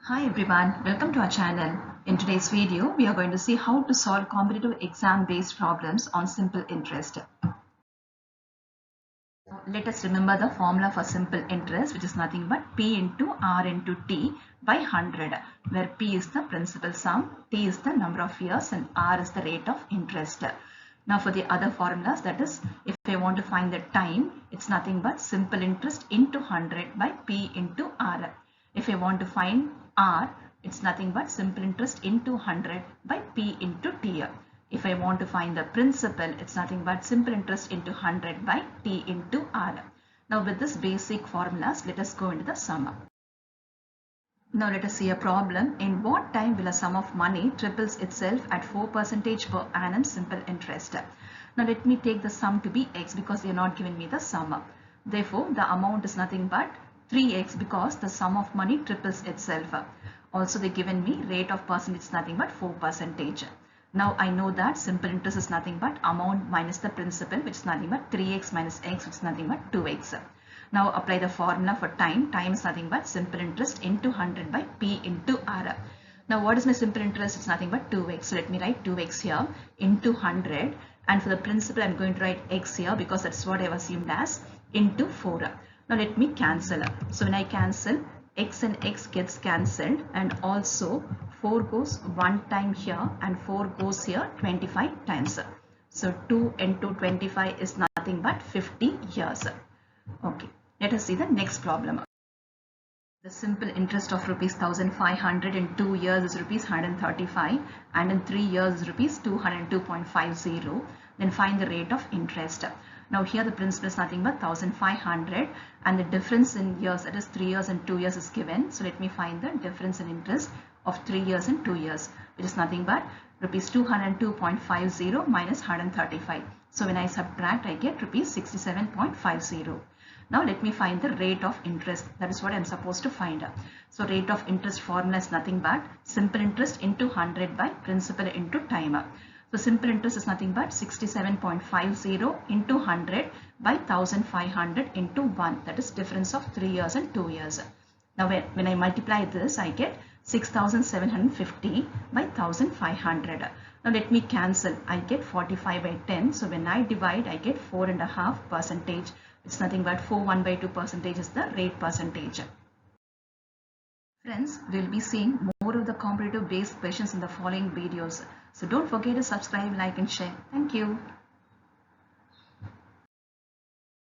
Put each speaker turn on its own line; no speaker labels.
Hi everyone, welcome to our channel. In today's video, we are going to see how to solve competitive exam-based problems on simple interest. Let us remember the formula for simple interest, which is nothing but P into R into T by 100, where P is the principal sum, T is the number of years, and R is the rate of interest. Now for the other formulas, that is, if I want to find the time, it's nothing but simple interest into 100 by P into R. If I want to find R, it's nothing but simple interest into 100 by P into T. If I want to find the principal, it's nothing but simple interest into 100 by T into R. Now with this basic formulas, let us go into the sum. Now let us see a problem. In what time will a sum of money triples itself at 4% per annum simple interest? Now let me take the sum to be x because they are not giving me the sum. Therefore, the amount is nothing but 3x because the sum of money triples itself. Also they given me rate of percentage is nothing but 4%. Now I know that simple interest is nothing but amount minus the principal, which is nothing but 3x minus x, which is nothing but 2x. Now apply the formula for time. Time is nothing but simple interest into 100 by P into R. Now what is my simple interest? It's nothing but 2x. So let me write 2x here into 100, and for the principal I'm going to write x here because that's what I've assumed as, into 4. Now let me cancel. So when I cancel, x and x gets cancelled, and also 4 goes one time here and 4 goes here 25 times. So 2 into 25 is nothing but 50 years. Okay, let us see the next problem. The simple interest of rupees 1500 in 2 years is rupees 135, and in 3 years is rupees 202.50. Then find the rate of interest. Now here the principal is nothing but 1500, and the difference in years, that is 3 years and 2 years, is given. So let me find the difference in interest of 3 years and 2 years, which is nothing but rupees 202.50 minus 135. So when I subtract, I get rupees 67.50. Now let me find the rate of interest. That is what I am supposed to find. So rate of interest formula is nothing but simple interest into 100 by principal into time. So simple interest is nothing but 67.50 into 100 by 1500 into 1. That is difference of 3 years and 2 years. Now when I multiply this, I get 6750 by 1500. Now let me cancel. I get 45 by 10. So when I divide, I get 4.5%. It's nothing but 1 by 2% is the rate percentage. Friends, we will be seeing more of the competitive based questions in the following videos. So don't forget to subscribe, like and share. Thank you.